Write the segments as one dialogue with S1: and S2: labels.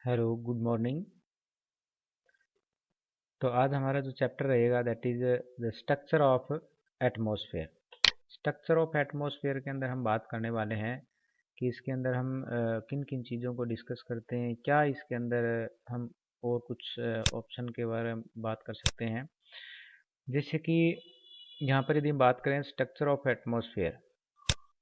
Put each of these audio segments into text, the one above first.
S1: Hello, good morning. तो आज हमारा जो चैप्टर रहेगा that is the structure of atmosphere. Structure of atmosphere के अंदर हम बात करने वाले हैं कि इसके अंदर हम किन किन चीज़ों को डिस्कस करते हैं, क्या इसके अंदर हम और कुछ ऑप्शन के बारे में बात कर सकते हैं। जैसे कि यहाँ पर यदि हम बात करें स्ट्रक्चर ऑफ एटमॉस्फेयर,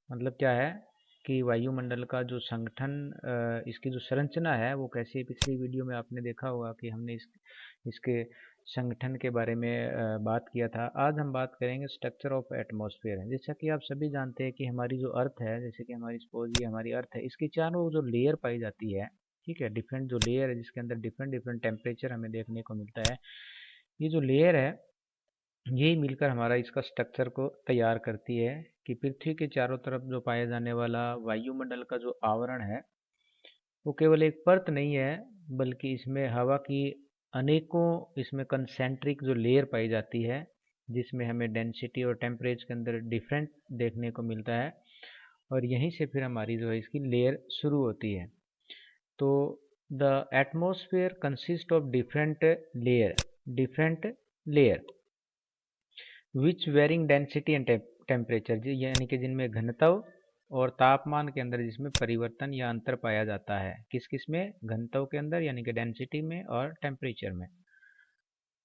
S1: मतलब क्या है कि वायुमंडल का जो संगठन, इसकी जो संरचना है वो कैसी है। पिछली वीडियो में आपने देखा होगा कि हमने इसके संगठन के बारे में बात किया था। आज हम बात करेंगे स्ट्रक्चर ऑफ एटमॉस्फेयर। जैसा कि आप सभी जानते हैं कि हमारी जो अर्थ है, जैसे कि हमारी सपोज ये हमारी अर्थ है, इसकी चारों जो लेयर पाई जाती है, ठीक है, डिफरेंट जो लेयर है जिसके अंदर डिफरेंट डिफरेंट टेम्परेचर हमें देखने को मिलता है। ये जो लेयर है यही मिलकर हमारा इसका स्ट्रक्चर को तैयार करती है कि पृथ्वी के चारों तरफ जो पाया जाने वाला वायुमंडल का जो आवरण है वो केवल एक परत नहीं है, बल्कि इसमें हवा की अनेकों इसमें कंसेंट्रिक जो लेयर पाई जाती है, जिसमें हमें डेंसिटी और टेम्परेचर के अंदर डिफरेंट देखने को मिलता है। और यहीं से फिर हमारी जो है इसकी लेयर शुरू होती है। तो the atmosphere consist of different layer which varying density and temperature, यानी कि जिनमें घनत्व और तापमान के अंदर जिसमें परिवर्तन या अंतर पाया जाता है। किस किस में? घनत्व के अंदर यानी कि डेंसिटी में और टेम्परेचर में।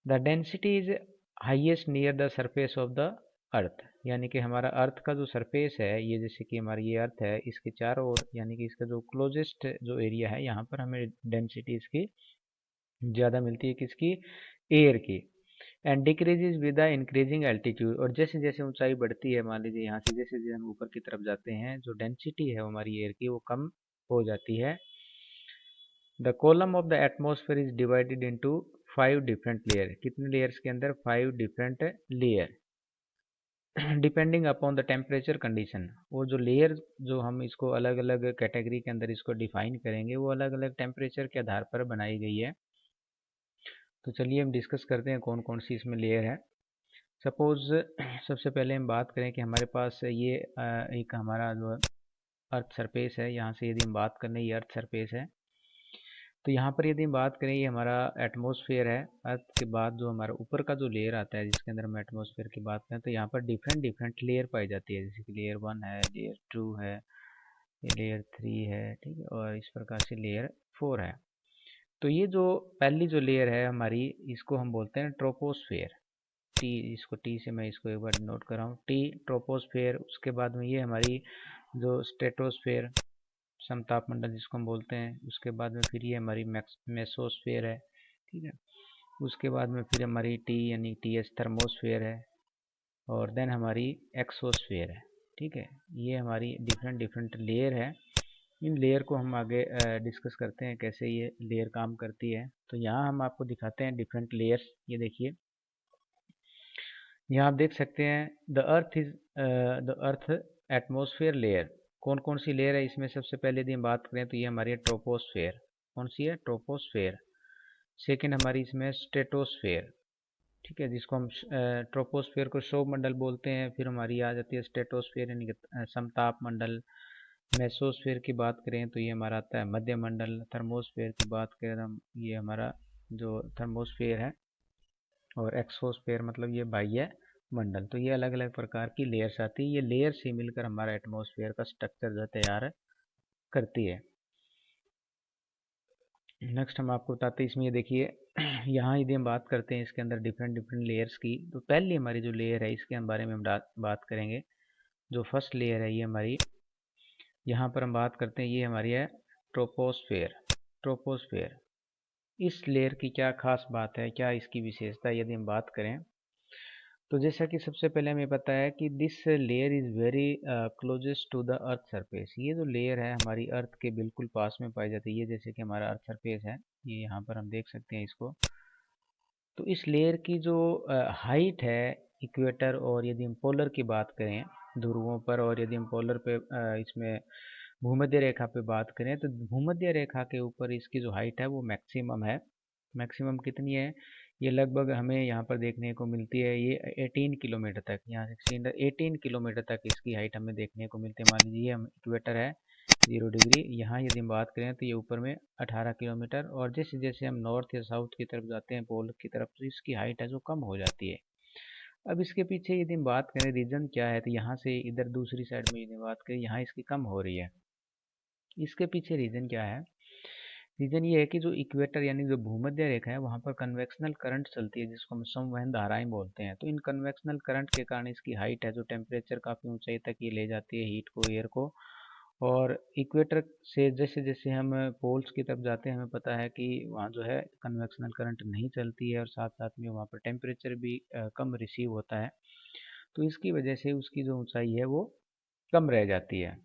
S1: The density is highest near the surface of the अर्थ, यानी कि हमारा अर्थ का जो सरफेस है, ये जैसे कि हमारी ये अर्थ है, इसके चारों ओर यानी कि इसका जो क्लोजेस्ट जो एरिया है, यहाँ पर हमें डेंसिटी इसकी ज़्यादा मिलती है। किसकी? एयर की। And decreases with the increasing altitude, और जैसे जैसे ऊंचाई बढ़ती है, मान लीजिए यहाँ से जैसे जैसे हम ऊपर की तरफ जाते हैं, जो डेंसिटी है हमारी एयर की वो कम हो जाती है। The column of the atmosphere is divided into 5 different layer. कितने लेयर्स के अंदर? 5 different layer, depending upon the temperature condition. वो जो लेयर जो हम इसको अलग अलग कैटेगरी के अंदर इसको डिफाइन करेंगे, वो अलग अलग टेम्परेचर के आधार पर बनाई गई है। तो चलिए हम डिस्कस करते हैं कौन कौन सी इसमें लेयर है। सपोज सबसे पहले हम बात करें कि हमारे पास ये एक हमारा जो अर्थ सरफेस है, यहाँ से यदि हम बात करें ये अर्थ सरफेस है, तो यहाँ पर यदि हम बात करें ये हमारा एटमॉस्फेयर है। अर्थ के बाद जो हमारा ऊपर का जो लेयर आता है जिसके अंदर हम एटमॉस्फेयर की बात करें, तो यहाँ पर डिफरेंट डिफरेंट लेयर पाई जाती है। जैसे कि लेयर 1 है, लेयर 2 है, ये लेयर 3 है, ठीक है, और इस प्रकार से लेयर 4 है। तो ये जो पहली जो लेयर है हमारी, इसको हम बोलते हैं ट्रोपोस्फेयर। टी, इसको टी से मैं इसको एक बार नोट कर रहा हूँ, टी ट्रोपोस्फेयर। उसके बाद में ये हमारी जो स्ट्रेटोस्फेयर समताप मंडल जिसको हम बोलते हैं, उसके बाद में फिर ये हमारी मेसोस्फेयर है, ठीक है। उसके बाद में फिर हमारी टी यानी टी एस थर्मोस्फेयर है, और देन हमारी एक्सोस्फेयर है, ठीक है। ये हमारी डिफरेंट डिफरेंट लेयर है। इन लेयर को हम आगे डिस्कस करते हैं कैसे ये लेयर काम करती है। तो यहाँ हम आपको दिखाते हैं डिफरेंट लेयर्स। ये देखिए, यहाँ आप देख सकते हैं द अर्थ एटमॉस्फेयर लेयर। कौन कौन सी लेयर है इसमें? सबसे पहले यदि हम बात करें तो ये हमारी है ट्रोपोस्फेयर। कौन सी है? ट्रोपोस्फेयर। सेकंड हमारी इसमें स्ट्रेटोस्फेयर, ठीक है, जिसको हम ट्रोपोस्फेयर को सौर मंडल बोलते हैं। फिर हमारी आ जाती है स्ट्रेटोस्फेयर यानी कि समताप मंडल। मेसोस्फेयर की बात करें तो ये हमारा आता है मध्य मंडल। थर्मोस्फेयर की बात करें हम, ये हमारा जो थर्मोस्फेयर है। और एक्सोस्फेयर मतलब ये बाह्य मंडल। तो ये अलग अलग प्रकार की लेयर्स आती है। ये लेयर से मिलकर हमारा एटमॉस्फेयर का स्ट्रक्चर जो तैयार करती है। नेक्स्ट हम आपको बताते हैं इसमें, ये देखिए यहाँ यदि हम बात करते हैं इसके अंदर डिफरेंट डिफरेंट लेयर्स की, तो पहली हमारी जो लेयर है इसके बारे में हम बात करेंगे। जो फर्स्ट लेयर है ये हमारी, यहाँ पर हम बात करते हैं, ये हमारी है ट्रोपोस्फेयर। ट्रोपोस्फेयर, इस लेयर की क्या खास बात है, क्या इसकी विशेषता है यदि हम बात करें, तो जैसा कि सबसे पहले हमें पता है कि this layer is very closest to the earth surface. ये जो लेयर है हमारी अर्थ के बिल्कुल पास में पाई जाती है। ये जैसे कि हमारा अर्थ सरफेस है, ये यहाँ पर हम देख सकते हैं इसको। तो इस लेयर की जो हाइट है इक्वेटर, और यदि हम पोलर की बात करें ध्रुवों पर, और यदि हम पोलर पे इसमें भूमध्य रेखा पे बात करें, तो भूमध्य रेखा के ऊपर इसकी जो हाइट है वो मैक्सिमम है। मैक्सिमम कितनी है? ये लगभग हमें यहाँ पर देखने को मिलती है ये 18 किलोमीटर तक। यहाँ से 18 किलोमीटर तक इसकी हाइट हमें देखने को मिलती है। मान लीजिए हम इक्वेटर है, 0 डिग्री। यहाँ यदि हम बात करें तो ये ऊपर में 18 किलोमीटर, और जैसे जैसे हम नॉर्थ या साउथ की तरफ जाते हैं पोल की तरफ, तो इसकी हाइट है जो कम हो जाती है। अब इसके पीछे यदि हम बात करें रीज़न क्या है, तो यहाँ से इधर दूसरी साइड में यदि बात करें यहाँ इसकी कम हो रही है। इसके पीछे रीज़न क्या है? रीज़न ये है कि जो इक्वेटर यानी जो भूमध्य रेखा है वहाँ पर कन्वेक्शनल करंट चलती है, जिसको हम संवहन धाराएं बोलते हैं। तो इन कन्वेक्शनल करंट के कारण इसकी हाइट है जो टेम्परेचर काफ़ी ऊंचाई तक ये ले जाती है हीट को, एयर को। और इक्वेटर से जैसे जैसे हम पोल्स की तरफ जाते हैं, हमें पता है कि वहाँ जो है कन्वेक्शनल करंट नहीं चलती है, और साथ साथ में वहाँ पर टेम्परेचर भी कम रिसीव होता है। तो इसकी वजह से उसकी जो ऊंचाई है वो कम रह जाती है।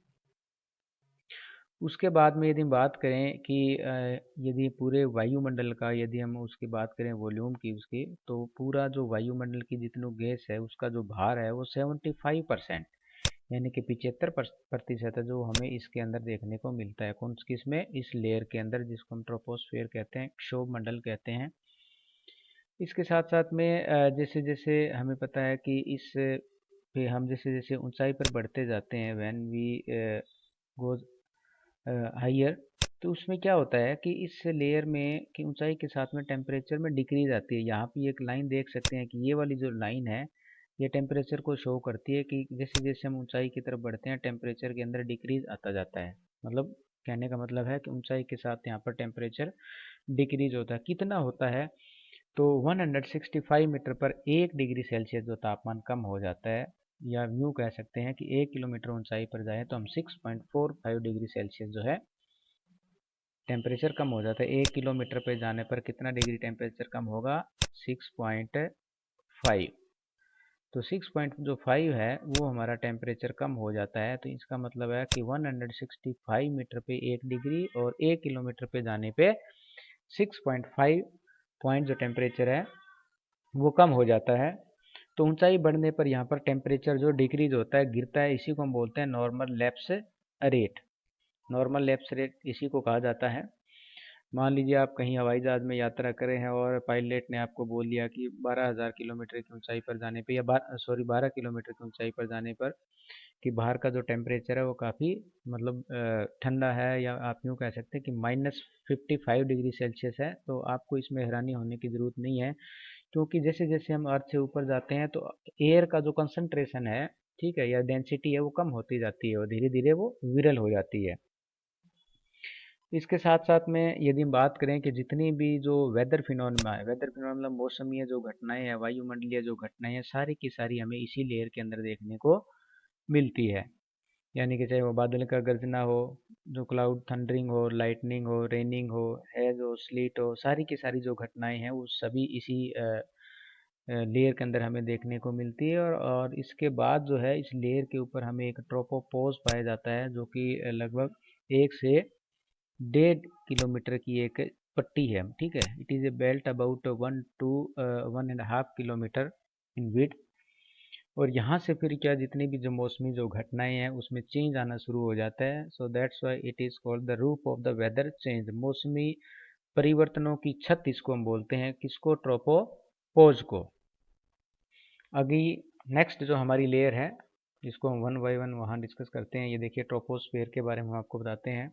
S1: उसके बाद में यदि हम बात करें कि यदि पूरे वायुमंडल का यदि हम उसकी बात करें वॉल्यूम की उसकी, तो पूरा जो वायुमंडल की जितनी गैस है उसका जो भार है वो 75%, यानी कि 75% है जो हमें इसके अंदर देखने को मिलता है। कौन किसमें? इस लेयर के अंदर, जिसको हम ट्रोपोस्फेयर कहते हैं, क्षोभ मंडल कहते हैं। इसके साथ साथ में जैसे जैसे हमें पता है कि इस पे हम जैसे जैसे ऊंचाई पर बढ़ते जाते हैं, व्हेन वी गोज हाइयर, तो उसमें क्या होता है कि इस लेयर में की ऊंचाई के साथ में टेम्परेचर में डिक्रीज आती है। यहाँ पे एक लाइन देख सकते हैं कि ये वाली जो लाइन है ये टेम्परेचर को शो करती है कि जैसे जैसे हम ऊंचाई की तरफ बढ़ते हैं टेम्परेचर के अंदर डिक्रीज आता जाता है। मतलब कहने का मतलब है कि ऊंचाई के साथ यहाँ पर टेम्परेचर डिक्रीज होता है। कितना होता है? तो 165 मीटर पर 1 डिग्री सेल्सियस जो तापमान कम हो जाता है, या यूँ कह सकते हैं कि 1 किलोमीटर ऊंचाई पर जाए तो हम 6.45 डिग्री सेल्सियस जो है टेम्परेचर कम हो जाता है। 1 किलोमीटर पे जाने पर कितना डिग्री टेम्परेचर कम होगा? 6.5। तो 6.5 है वो हमारा टेम्परेचर कम हो जाता है। तो इसका मतलब है कि 165 मीटर पे 1 डिग्री, और 1 किलोमीटर पे जाने पे 6.5 पॉइंट जो टेम्परेचर है वो कम हो जाता है। तो ऊंचाई बढ़ने पर यहाँ पर टेम्परेचर जो डिक्रीज होता है, गिरता है, इसी को हम बोलते हैं normal lapse rate. Normal lapse rate इसी को कहा जाता है। मान लीजिए आप कहीं हवाई जहाज में यात्रा करे हैं और पायलट ने आपको बोल दिया कि 12,000 किलोमीटर की ऊंचाई पर जाने पे, या 12 किलोमीटर की ऊंचाई पर जाने पर कि बाहर का जो टेम्परेचर है वो काफ़ी मतलब ठंडा है, या आप यूँ कह सकते हैं कि -55 डिग्री सेल्सियस है। तो आपको इसमें हैरानी होने की ज़रूरत नहीं है, क्योंकि जैसे जैसे हम अर्थ से ऊपर जाते हैं तो एयर का जो कंसंट्रेशन है, ठीक है, या डेंसिटी है, वो कम होती जाती है और धीरे धीरे वो विरल हो जाती है। इसके साथ साथ में यदि हम बात करें कि जितनी भी जो वेदर फिनोमेना है, वेदर फिनोमेना मौसमीय जो घटनाएं हैं, वायुमंडलीय जो घटनाएं हैं, सारी की सारी हमें इसी लेयर के अंदर देखने को मिलती है। यानी कि चाहे वो बादल का गर्जना हो, जो क्लाउड थंडरिंग हो, लाइटनिंग हो, रेनिंग हो, हैज हो, स्लीट हो, सारी की सारी जो घटनाएं हैं वो सभी इसी लेयर के अंदर हमें देखने को मिलती है। और इसके बाद जो है इस लेयर के ऊपर हमें एक ट्रोपोपॉज पाया जाता है, जो कि लगभग 1 से 1.5 किलोमीटर की एक पट्टी है, ठीक है। It is a belt about 1 to 1.5 kilometre in width. और यहाँ से फिर क्या, जितनी भी जो मौसमी जो घटनाएं हैं उसमें चेंज आना शुरू हो जाता है। So that's why it is called the roof of the weather change. मौसमी परिवर्तनों की छत इसको हम बोलते हैं, किसको? ट्रोपोपोज को। अभी नेक्स्ट जो हमारी लेयर है, जिसको हम वन बाय वन वहाँ डिस्कस करते हैं। ये देखिए ट्रोपोस्फेयर के बारे में हम आपको बताते हैं।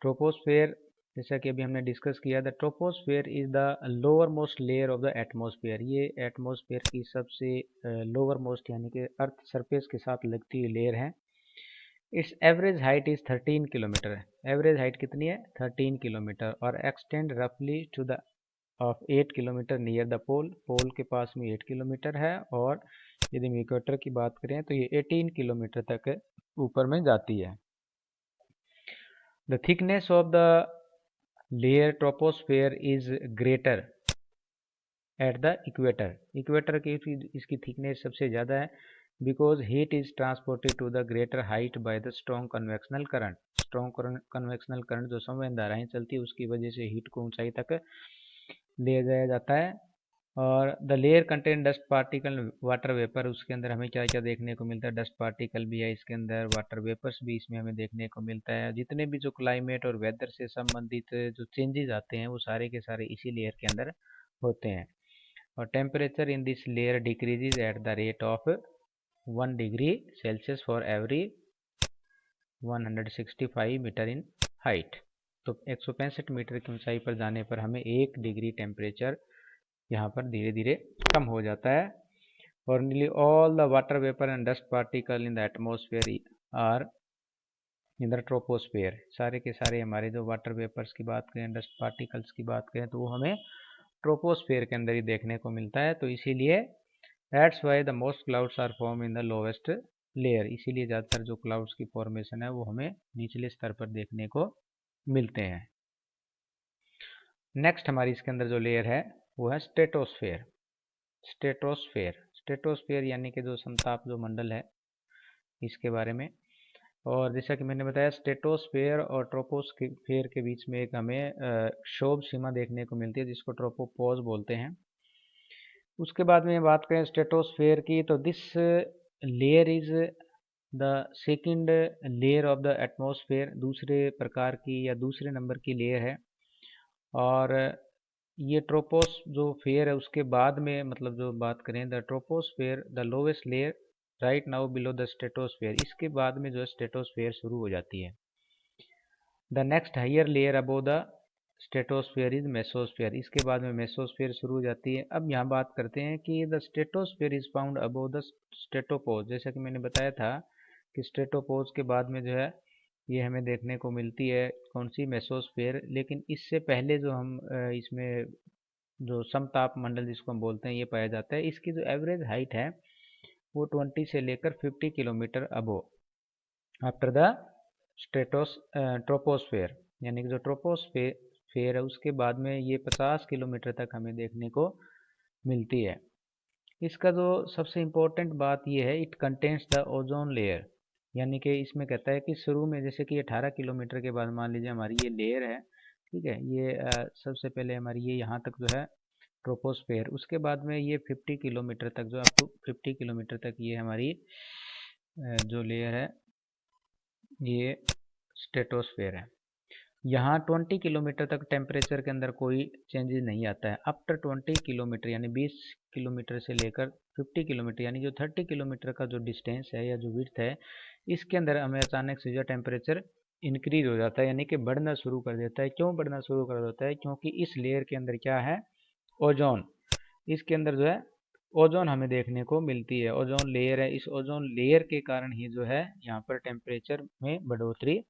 S1: ट्रोपोस्फेयर, जैसा कि अभी हमने डिस्कस किया, the troposphere is the lower most layer of the atmosphere. ये एटमॉस्फेयर की सबसे लोअर मोस्ट यानी कि अर्थ सरफेस के साथ लगती हुई लेयर है। Its average height is 13 kilometre. Average height कितनी है? 13 किलोमीटर। और एक्सटेंड रफली to the of 8 kilometre near the pole. Pole के पास में 8 किलोमीटर है, और यदि हम इक्वेटर की बात करें तो ये 18 किलोमीटर तक ऊपर में जाती है। The thickness of the layer troposphere is greater at the equator. Equator की इसकी थिकनेस सबसे ज़्यादा है, because heat is transported to the greater height by the strong convectional current. Strong convectional current जो संवहन धाराएं चलती है उसकी वजह से हीट को ऊंचाई तक ले जाया जाता है। और the layer contain dust particle, water vapour. उसके अंदर हमें क्या क्या देखने को मिलता है? डस्ट पार्टिकल भी है इसके अंदर, वाटर वेपर्स भी इसमें हमें देखने को मिलता है। जितने भी जो क्लाइमेट और वेदर से संबंधित जो चेंजेस आते हैं वो सारे के सारे इसी लेयर के अंदर होते हैं। और temperature in this layer decreases at the rate of 1 degree Celsius for every 165 metre in height. तो 165 मीटर की ऊंचाई पर जाने पर हमें 1 डिग्री टेम्परेचर यहाँ पर धीरे धीरे कम हो जाता है। और nearly all the water vapor and dust particle in the atmosphere are in the troposphere। सारे के सारे हमारे जो वाटर वेपर्स की बात करें, डस्ट पार्टिकल्स की बात करें, तो वो हमें ट्रोपोस्फेयर के अंदर ही देखने को मिलता है। तो इसीलिए that's why the most clouds are form in the lowest layer. इसीलिए ज़्यादातर जो क्लाउड्स की फॉर्मेशन है वो हमें निचले स्तर पर देखने को मिलते हैं। नेक्स्ट हमारी इसके अंदर जो लेयर है वो है स्ट्रेटोस्फेयर। स्ट्रेटोस्फेयर यानी कि जो समताप जो मंडल है, इसके बारे में। और जैसा कि मैंने बताया, स्ट्रेटोस्फेयर और ट्रोपोस्फेयर के बीच में एक हमें क्षोभ सीमा देखने को मिलती है जिसको ट्रोपोपॉज बोलते हैं। उसके बाद में बात करें स्ट्रेटोस्फेयर की, तो this layer is the second layer of the atmosphere. दूसरे प्रकार की या दूसरे नंबर की लेयर है। और ये ट्रोपोस जो फेयर है उसके बाद में, मतलब जो बात करें the troposphere the lowest layer right now below the stratosphere, इसके बाद में जो है स्ट्रेटोस्फेयर शुरू हो जाती है। The next higher layer above the stratosphere is mesosphere. इसके बाद में मेसोस्फेयर शुरू हो जाती है। अब यहाँ बात करते हैं कि the stratosphere is found above the stratopause. जैसा कि मैंने बताया था कि स्ट्रेटोपोज के बाद में जो है ये हमें देखने को मिलती है कौन सी, मेसोस्फेयर। लेकिन इससे पहले जो हम इसमें जो समताप मंडल जिसको हम बोलते हैं ये पाया जाता है। इसकी जो एवरेज हाइट है वो 20 से लेकर 50 kilometre above after the troposphere. यानी कि जो ट्रोपोस्फेयर है उसके बाद में ये 50 किलोमीटर तक हमें देखने को मिलती है। इसका जो सबसे इम्पोर्टेंट बात ये है, it contains the ozone layer. यानी कि इसमें कहता है कि शुरू में जैसे कि 18 किलोमीटर के बाद मान लीजिए हमारी ये लेयर है, ठीक है, ये सबसे पहले हमारी ये यहाँ तक जो है ट्रोपोस्फेयर, उसके बाद में ये 50 किलोमीटर तक जो अप टू 50 किलोमीटर तक ये हमारी जो लेयर है ये स्ट्रेटोस्फेयर है। यहाँ 20 किलोमीटर तक टेम्परेचर के अंदर कोई चेंजेस नहीं आता है। आफ्टर 20 किलोमीटर यानी 20 किलोमीटर से लेकर 50 किलोमीटर यानी जो 30 किलोमीटर का जो डिस्टेंस है या जो विड्थ है, इसके अंदर हमें अचानक से जो टेम्परेचर इंक्रीज हो जाता है, यानी कि बढ़ना शुरू कर देता है। क्यों बढ़ना शुरू कर देता है? क्योंकि इस लेयर के अंदर क्या है, ओजोन। इसके अंदर जो है ओजोन हमें देखने को मिलती है, ओजोन लेयर है। इस ओजोन लेयर के कारण ही जो है यहाँ पर टेम्परेचर में बढ़ोतरी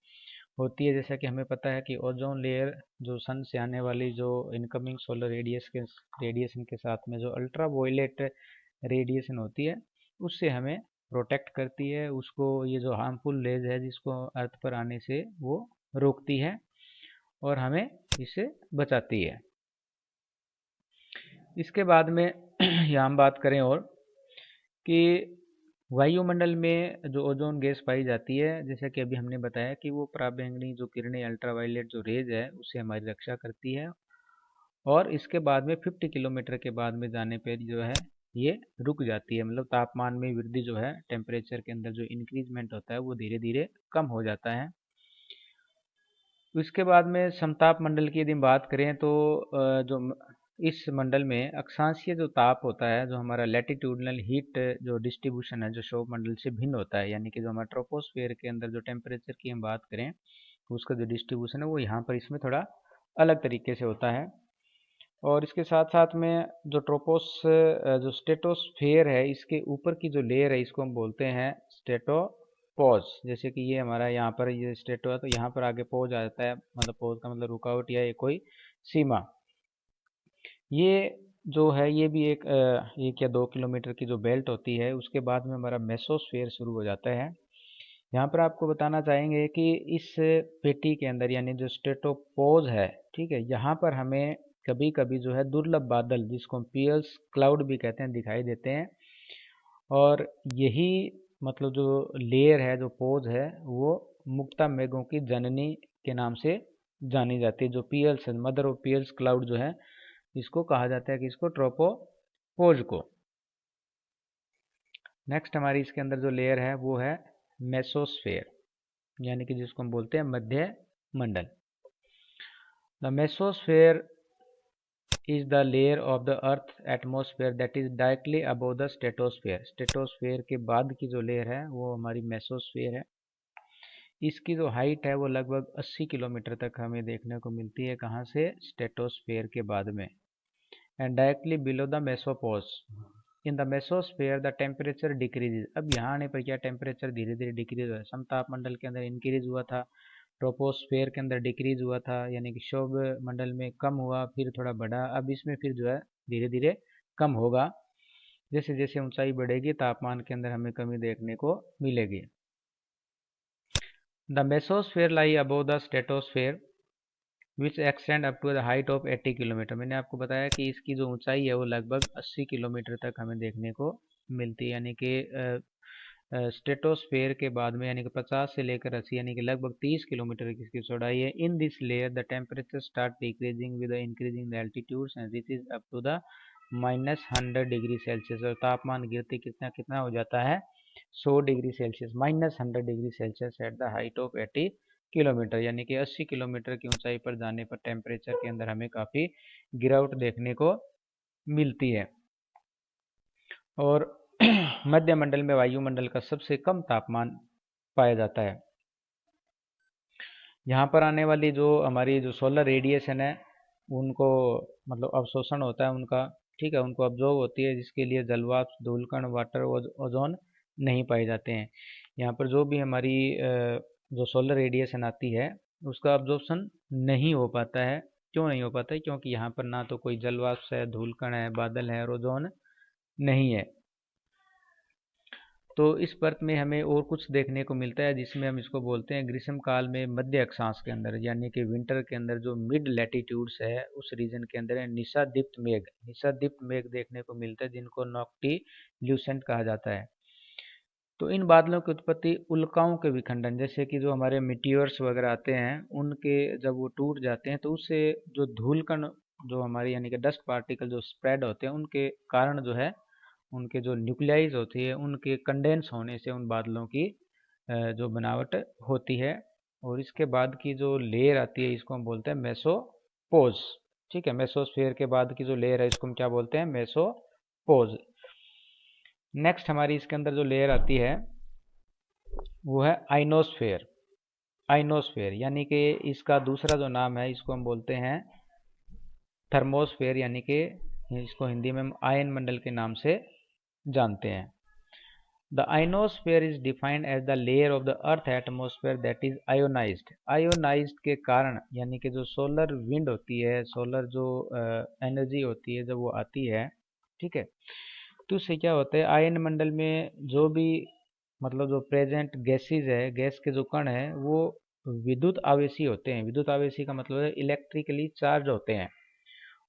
S1: होती है। जैसा कि हमें पता है कि ओजोन लेयर जो सन से आने वाली जो इनकमिंग सोलर रेडिएशन के साथ में जो अल्ट्रा वायलेट रेडिएशन होती है उससे हमें प्रोटेक्ट करती है। उसको ये जो हार्मफुल रेज है जिसको अर्थ पर आने से वो रोकती है और हमें इससे बचाती है। इसके बाद में यहाँ हम बात करें और कि वायुमंडल में जो ओजोन गैस पाई जाती है, जैसा कि अभी हमने बताया कि वो पराबैंगनी जो किरणें अल्ट्रावायलेट जो रेज है उससे हमारी रक्षा करती है। और इसके बाद में 50 किलोमीटर के बाद में जाने पर जो है ये रुक जाती है, मतलब तापमान में वृद्धि जो है, टेम्परेचर के अंदर जो इंक्रीजमेंट होता है वो धीरे धीरे कम हो जाता है। इसके बाद में समताप मंडल की यदि हम बात करें तो जो इस मंडल में अक्षांशीय जो ताप होता है, जो हमारा लैटिट्यूडनल हीट जो डिस्ट्रीब्यूशन है, जो क्षोभ मंडल से भिन्न होता है। यानी कि जो हमारा ट्रोपोस्फेयर के अंदर जो टेम्परेचर की हम बात करें उसका जो डिस्ट्रीब्यूशन है वो यहाँ पर इसमें थोड़ा अलग तरीके से होता है। और इसके साथ साथ में जो जो स्ट्रेटोस्फेयर है इसके ऊपर की जो लेयर है इसको हम बोलते हैं स्ट्रेटोपोज। जैसे कि ये हमारा यहाँ पर ये स्ट्रेटो है तो यहाँ पर आगे पोज आ जाता है, मतलब पोज का मतलब रुकावट या कोई सीमा। ये जो है ये भी एक 1 या 2 किलोमीटर की जो बेल्ट होती है, उसके बाद में हमारा मेसोस्फेयर शुरू हो जाता है। यहाँ पर आपको बताना चाहेंगे कि इस पेटी के अंदर यानी जो स्ट्रेटोपोज है, ठीक है, यहाँ पर हमें कभी कभी जो है दुर्लभ बादल जिसको हम पीयर्स क्लाउड भी कहते हैं दिखाई देते हैं। और यही मतलब जो लेयर है, जो पोज है, वो मुक्ता मेघों की जननी के नाम से जानी जाती है। जो pearls mother of pearls cloud जो है इसको कहा जाता है कि इसको ट्रोपोपोज को। नेक्स्ट हमारी इसके अंदर जो लेयर है वो है मेसोस्फेयर, यानी कि जिसको हम बोलते हैं मध्य मंडल। The mesosphere is the layer of the earth atmosphere that is directly above the stratosphere. Stratosphere के बाद की जो लेयर है वो हमारी मेसोस्फेयर है। इसकी जो हाइट है वो लगभग 80 किलोमीटर तक हमें देखने को मिलती है। कहाँ से? स्ट्रेटोस्फेयर के बाद में। And directly below the mesopause. In the mesosphere the temperature decrease. अब यहाँ आने पर क्या टेम्परेचर धीरे धीरे डिक्रीज हुआ है। समताप मंडल के अंदर इंक्रीज हुआ था, ट्रोपोस्फेयर के अंदर डिक्रीज हुआ था, यानी कि क्षोभ मंडल में कम हुआ, फिर थोड़ा बढ़ा, अब इसमें फिर जो है धीरे धीरे कम होगा। जैसे जैसे ऊंचाई बढ़ेगी तापमान के अंदर हमें कमी देखने को मिलेगी। The mesosphere lie above the stratosphere which extend up to the height of 80 kilometre. मैंने आपको बताया कि इसकी जो ऊंचाई है वो लगभग 80 किलोमीटर तक हमें देखने को मिलती है, यानी कि स्ट्रेटोस्फेयर के बाद में, यानी कि 50 से लेकर 80, यानी कि लगभग 30 किलोमीटर की इसकी चौड़ाई है। In this layer the temperature start decreasing with increasing the altitudes and this is up to the -100 degree Celsius. और तापमान गिरते कितना कितना हो जाता है? 100 degree Celsius, -100 degree Celsius at the height of 80 kilometre, यानी कि 80 किलोमीटर की ऊंचाई पर जाने पर टेम्परेचर के अंदर हमें काफ़ी गिरावट देखने को मिलती है। और मध्य मंडल में वायुमंडल का सबसे कम तापमान पाया जाता है। यहाँ पर आने वाली जो हमारी जो सोलर रेडिएशन है उनको मतलब अवशोषण होता है उनका, ठीक है, उनको अब्जॉर्ब होती है, जिसके लिए जलवाष्प, धूलकण, वाटर, ओजोन नहीं पाए जाते हैं। यहाँ पर जो भी हमारी जो सोलर रेडिएशन आती है उसका अब्जॉर्प्शन नहीं हो पाता है। क्यों नहीं हो पाता है? क्योंकि यहाँ पर ना तो कोई जलवाष्प है, धूलकण है, बादल है और ओजोन नहीं है। तो इस परत में हमें और कुछ देखने को मिलता है जिसमें हम इसको बोलते हैं ग्रीष्म काल में मध्य अक्षांश के अंदर, यानी कि विंटर के अंदर जो मिड लैटिट्यूड्स है उस रीजन के अंदर निशादीप्त मेघ, निशादीप्त मेघ देखने को मिलता है, जिनको नॉक्टिल्यूसेंट कहा जाता है। तो इन बादलों की उत्पत्ति उल्काओं के विखंडन, जैसे कि जो हमारे मिटियोर्स वगैरह आते हैं उनके जब वो टूट जाते हैं तो उससे जो धूलकण, जो हमारी यानी कि डस्ट पार्टिकल जो स्प्रेड होते हैं, उनके कारण जो है उनके जो न्यूक्लियाइज होती है उनके कंडेंस होने से उन बादलों की जो बनावट होती है। और इसके बाद की जो लेयर आती है इसको हम बोलते हैं मेसोपोज। ठीक है, मेसोस्फेयर के बाद की जो लेयर है इसको हम क्या बोलते हैं? मेसोपोज। नेक्स्ट हमारी इसके अंदर जो लेयर आती है वो है आइनोस्फेयर। आइनोस्फेयर यानी कि इसका दूसरा जो नाम है इसको हम बोलते हैं थर्मोस्फेयर, यानी कि इसको हिंदी में हम आयन मंडल के नाम से जानते हैं। The ionosphere is defined as the layer of the earth atmosphere that is ionized. Ionized के कारण, यानी कि जो सोलर विंड होती है, सोलर जो एनर्जी होती है जब वो आती है, ठीक है, तो उससे क्या होता है आयन मंडल में जो भी मतलब जो प्रेजेंट गैसेज है, गैस के जो कण है वो विद्युत आवेशी होते हैं। विद्युत आवेशी का मतलब है इलेक्ट्रिकली चार्ज होते हैं।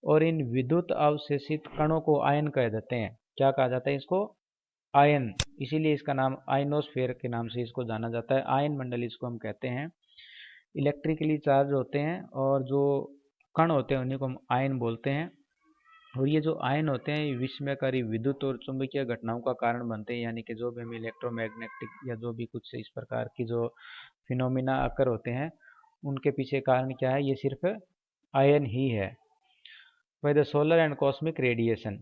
S1: और इन विद्युत अवशेषित कणों को आयन कह देते हैं। क्या कहा जाता है इसको? आयन। इसीलिए इसका नाम आयनोस्फेयर के नाम से इसको जाना जाता है। आयन मंडल इसको हम कहते हैं। इलेक्ट्रिकली चार्ज होते हैं और जो कण होते हैं उन्हीं को हम आयन बोलते हैं। और ये जो आयन होते हैं विस्मयकारी विद्युत और चुंबकीय घटनाओं का कारण बनते हैं, यानी कि जो भी हमें इलेक्ट्रोमैग्नेटिक या जो भी कुछ इस प्रकार की जो फिनोमिना अकर होते हैं उनके पीछे कारण क्या है? ये सिर्फ आयन ही है। By the solar and cosmic radiation,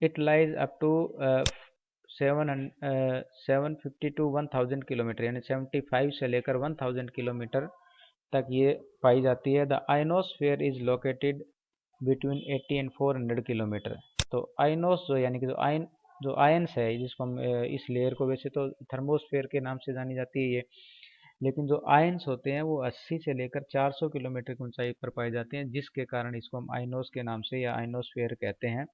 S1: it lies up to 750 to 1000 kilometre, यानी 75 से लेकर 1000 किलोमीटर तक ये पाई जाती है। The ionosphere is located between 80 and 400 kilometre. तो आइनोस जो यानी कि जो आयंस है जिसको हम इस लेयर को वैसे तो थर्मोस्फेयर के नाम से जानी जाती है ये, लेकिन जो आयंस होते हैं वो 80 से लेकर 400 किलोमीटर की ऊंचाई पर पाए जाते हैं, जिसके कारण इसको हम आइनोस के नाम से या आइनोस्फेयर कहते हैं।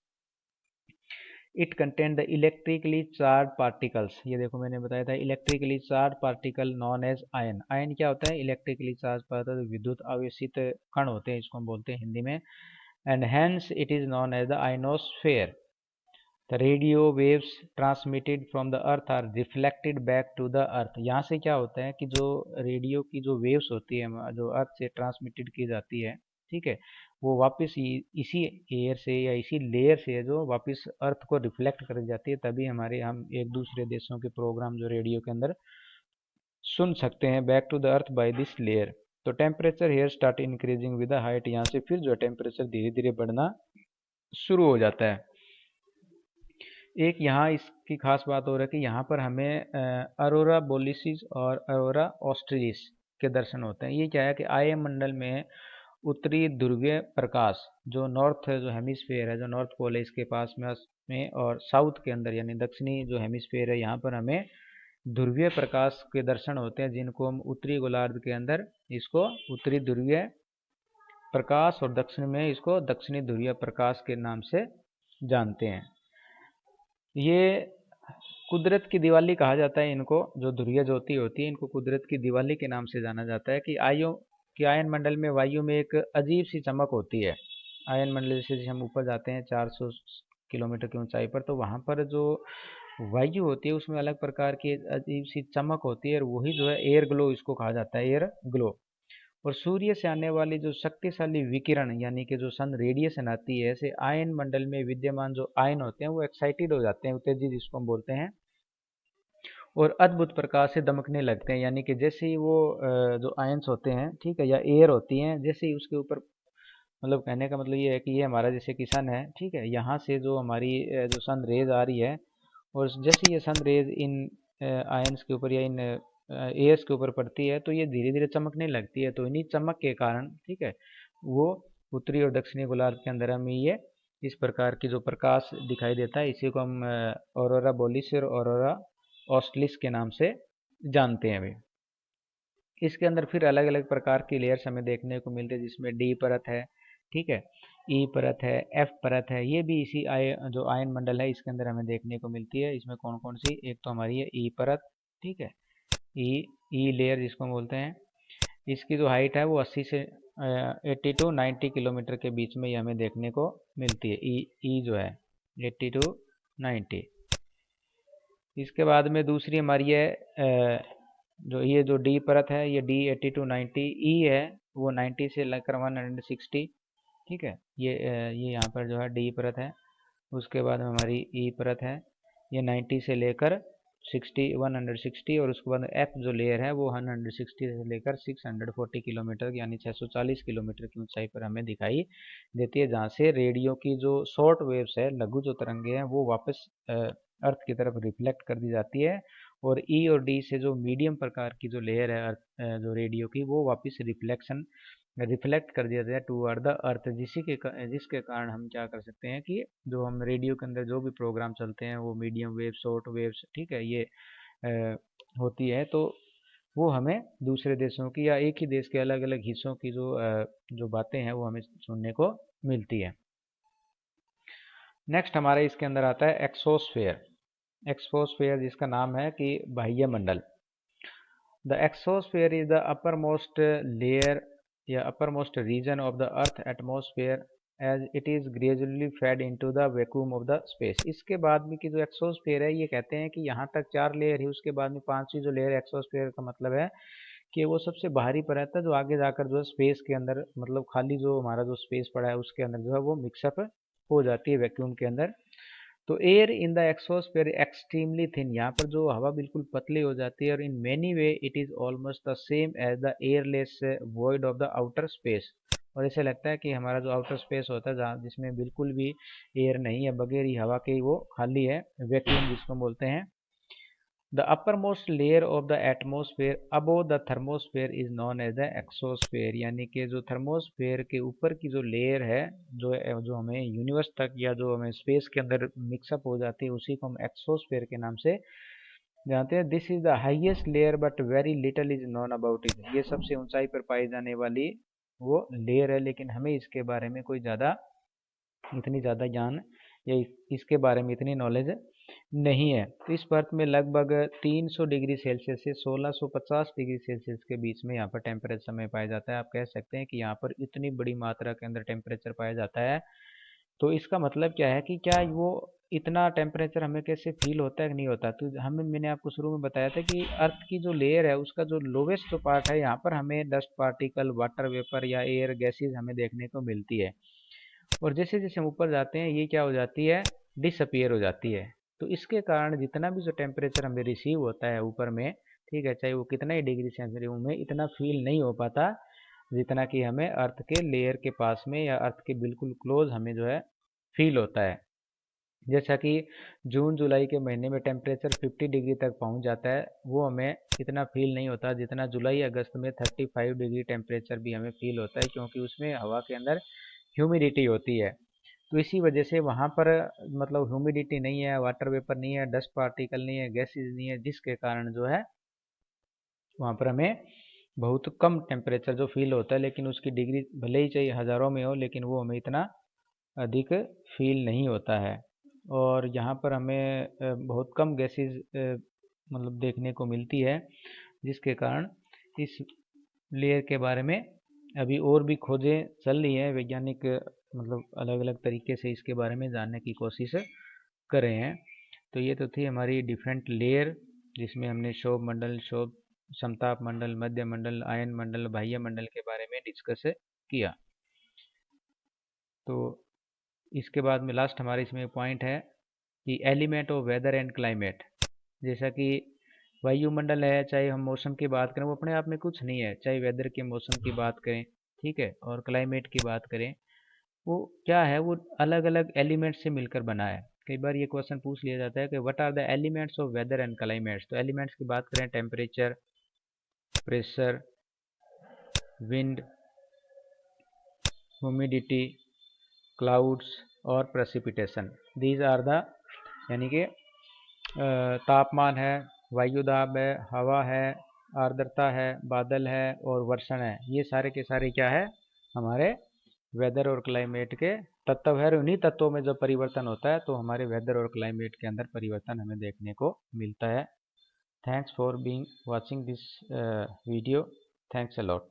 S1: It contain the electrically charge particles. ये देखो मैंने बताया था electrically charge particle known as ion. Ion क्या होता है? इलेक्ट्रिकली चार्ज पार्टिकल, विद्युत आवेशित कण होते हैं, इसको हम बोलते हैं हिंदी में। And hence it is known as the ionosphere. The radio waves transmitted from the earth are reflected back to the earth। यहाँ से क्या होता है कि जो रेडियो की जो वेव्स होती है जो अर्थ से ट्रांसमिटेड की जाती है, ठीक है, वो वापस इसी एयर से या इसी लेयर से जो वापस अर्थ को रिफ्लेक्ट कर जाती है, तभी हम एक दूसरे देशों के प्रोग्राम जो रेडियो के अंदर सुन सकते हैं back to the earth by this layer. तो temperature here start increasing with the height. यहाँ से फिर जो टेम्परेचर धीरे धीरे बढ़ना शुरू हो जाता है। एक यहाँ इसकी खास बात हो रहा है कि यहाँ पर हमें अरोरा बोलिसिस और अरोरा ऑस्ट्रिलिस के दर्शन होते हैं। ये क्या है कि आर्यमंडल में उत्तरी ध्रुवीय प्रकाश जो नॉर्थ जो हेमिस्फीयर है, जो नॉर्थ पोल है इसके पास में और साउथ के अंदर यानी दक्षिणी जो हेमिस्फीयर है यहाँ पर हमें ध्रुवीय प्रकाश के दर्शन होते हैं, जिनको हम उत्तरी गोलार्ध के अंदर इसको उत्तरी ध्रुवीय प्रकाश और दक्षिण में इसको दक्षिणी ध्रुवीय प्रकाश के नाम से जानते हैं। ये कुदरत की दिवाली कहा जाता है इनको, जो ध्रुवीय ज्योति होती है इनको कुदरत की दिवाली के नाम से जाना जाता है कि आयन मंडल में वायु में एक अजीब सी चमक होती है। आयन मंडल से हम ऊपर जाते हैं 400 किलोमीटर की ऊंचाई पर, तो वहाँ पर जो वायु होती है उसमें अलग प्रकार की अजीब सी चमक होती है, और वही जो है एयर ग्लो इसको कहा जाता है, एयर ग्लो। और सूर्य से आने वाली जो शक्तिशाली विकिरण यानी कि जो सन रेडिएशन आती है, ऐसे आयन मंडल में विद्यमान जो आयन होते हैं वो एक्साइटेड हो जाते हैं, उत्तेजित जिसको हम बोलते हैं, और अद्भुत प्रकार से दमकने लगते हैं। यानी कि जैसे ही वो जो आयंस होते हैं, ठीक है, या एयर होती हैं, जैसे ही उसके ऊपर, मतलब कहने का मतलब ये है कि ये हमारा जैसे कि सन है, ठीक है, यहाँ से जो हमारी जो सन रेज आ रही है, और जैसे ये सन रेज इन आयंस के ऊपर या इन एयर्स के ऊपर पड़ती है तो ये धीरे धीरे चमकने लगती है। तो इन्हीं चमक के कारण, ठीक है, वो उत्तरी और दक्षिणी गोलार्ध के अंदर हमें ये इस प्रकार की जो प्रकाश दिखाई देता है, इसी को हम ऑरोरा बोलिस और ऑरोरा ऑस्टलिस के नाम से जानते हैं अभी। इसके अंदर फिर अलग अलग प्रकार की लेयर्स हमें देखने को मिलती है, जिसमें डी परत है, ठीक है, ई परत है, एफ परत है, ये भी इसी जो आयन मंडल है इसके अंदर हमें देखने को मिलती है। इसमें कौन कौन सी, एक तो हमारी है ई परत, ठीक है, ई लेयर जिसको हम बोलते हैं, इसकी जो हाइट है वो 80 से 80 टू 90 किलोमीटर के बीच में ये हमें देखने को मिलती है। ई जो है 80 टू 90। इसके बाद में दूसरी हमारी है जो ये जो डी परत है, ये डी 80 टू 90, ई है वो 90 से लेकर 160, ठीक है, ये यहाँ पर जो है डी परत है। उसके बाद हमारी ई परत है, ये 90 से लेकर 160, और उसके बाद एफ जो लेयर है वो 160 से लेकर 640 किलोमीटर यानी 640 किलोमीटर की ऊंचाई पर हमें दिखाई देती है, जहाँ से रेडियो की जो शॉर्ट वेव्स है, लघु जो तरंगे हैं, वो वापस अर्थ की तरफ रिफ्लेक्ट कर दी जाती है। और ई और डी से जो मीडियम प्रकार की जो लेयर है जो रेडियो की, वो वापस रिफ्लेक्ट कर दिया जाए टूवर्ड द अर्थ, जिसके कारण हम क्या कर सकते हैं कि जो हम रेडियो के अंदर जो भी प्रोग्राम चलते हैं वो मीडियम वेव, शॉर्ट वेव्स, ठीक है, ये होती है, तो वो हमें दूसरे देशों की या एक ही देश के अलग अलग हिस्सों की जो बातें हैं वो हमें सुनने को मिलती है। नेक्स्ट हमारे इसके अंदर आता है एक्सोस्फेयर। एक्सोस्फेयर जिसका नाम है कि बाह्य मंडल। The exosphere is the upper most layer या upper most region of the earth atmosphere as it is gradually fade into the vacuum of the space. इसके बाद में की जो एक्सोस्फेयर है, ये कहते हैं कि यहाँ तक 4 लेयर है, उसके बाद में 5वीं जो लेयर एक्सोस्फेयर का मतलब है कि वो सबसे बाहरी परत है, जो आगे जाकर जो है स्पेस के अंदर, मतलब खाली जो हमारा जो स्पेस पड़ा है उसके अंदर जो है वो मिक्सअप हो जाती है वैक्यूम के अंदर। तो air in the exosphere extremely thin, यहाँ पर जो हवा बिल्कुल पतली हो जाती है, और in many way it is almost the same as the airless void of the outer space. और ऐसे लगता है कि हमारा जो आउटर स्पेस होता है, जहाँ जिसमें बिल्कुल भी एयर नहीं है, बगैर ही हवा के वो खाली है, वैक्यूम जिसको बोलते हैं। The upper most layer of the atmosphere above the thermosphere is known as the exosphere, यानी कि जो थर्मोस्फेयर के ऊपर की जो लेयर है, जो हमें यूनिवर्स तक या जो हमें स्पेस के अंदर मिक्सअप हो जाती है, उसी को हम एक्सोस्फेयर के नाम से जानते हैं। This is the highest layer but very little is known about it. ये सबसे ऊंचाई पर पाई जाने वाली वो लेयर है, लेकिन हमें इसके बारे में कोई इतनी ज़्यादा ज्ञान या इसके बारे में इतनी नॉलेज नहीं है। तो इस पर्थ में लगभग 300 डिग्री सेल्सियस से 1650 डिग्री सेल्सियस के बीच में यहाँ पर टेम्परेचर में पाया जाता है। आप कह सकते हैं कि यहाँ पर इतनी बड़ी मात्रा के अंदर टेम्परेचर पाया जाता है, तो इसका मतलब क्या है कि क्या वो इतना टेम्परेचर हमें कैसे फील होता है कि नहीं होता। तो मैंने आपको शुरू में बताया था कि अर्थ की जो लेयर है उसका जो लोवेस्ट जो पार्ट है, यहाँ पर हमें डस्ट पार्टिकल, वाटर वेपर या एयर गैसेज हमें देखने को मिलती है, और जैसे जैसे हम ऊपर जाते हैं ये क्या हो जाती है, डिसअपियर हो जाती है। तो इसके कारण जितना भी जो टेम्परेचर हमें रिसीव होता है ऊपर में, ठीक है, चाहे वो कितना ही डिग्री सेल्सियस में, इतना फील नहीं हो पाता जितना कि हमें अर्थ के लेयर के पास में या अर्थ के बिल्कुल क्लोज हमें जो है फील होता है। जैसा कि जून जुलाई के महीने में टेम्परेचर 50 डिग्री तक पहुंच जाता है, वो हमें इतना फील नहीं होता जितना जुलाई अगस्त में 35 डिग्री टेम्परेचर भी हमें फील होता है, क्योंकि उसमें हवा के अंदर ह्यूमिडिटी होती है। तो इसी वजह से वहाँ पर मतलब ह्यूमिडिटी नहीं है, वाटर वेपर नहीं है, डस्ट पार्टिकल नहीं है, गैसेज नहीं है, जिसके कारण जो है वहाँ पर हमें बहुत कम टेम्परेचर जो फील होता है, लेकिन उसकी डिग्री भले ही चाहिए हज़ारों में हो, लेकिन वो हमें इतना अधिक फील नहीं होता है। और यहाँ पर हमें बहुत कम गैसेज मतलब देखने को मिलती है, जिसके कारण इस लेयर के बारे में अभी और भी खोजें चल रही हैं। वैज्ञानिक मतलब अलग अलग तरीके से इसके बारे में जानने की कोशिश कर रहे हैं। तो ये तो थी हमारी डिफरेंट लेयर, जिसमें हमने शोभ मंडल, शोभ समताप मंडल, मध्य मंडल, आयन मंडल, बाह्य मंडल के बारे में डिस्कस किया। तो इसके बाद में लास्ट हमारे इसमें पॉइंट है कि element of weather and climate. जैसा कि वायुमंडल है, चाहे हम मौसम की बात करें, वो अपने आप में कुछ नहीं है, चाहे वेदर के मौसम की बात करें, ठीक है, और क्लाइमेट की बात करें, वो क्या है, वो अलग अलग एलिमेंट्स से मिलकर बना है। कई बार ये क्वेश्चन पूछ लिया जाता है कि what are the elements of weather and climates. तो एलिमेंट्स की बात करें, temperature, pressure, wind, humidity, clouds और प्रेसिपिटेशन। दीज आर द, यानी कि तापमान है, वायु दाब है, हवा है, आर्द्रता है, बादल है और वर्षण है, ये सारे के सारे क्या है, हमारे वेदर और क्लाइमेट के तत्व है। और उन्हीं तत्वों में जब परिवर्तन होता है तो हमारे वेदर और क्लाइमेट के अंदर परिवर्तन हमें देखने को मिलता है। Thanks for being watching this video. Thanks a lot.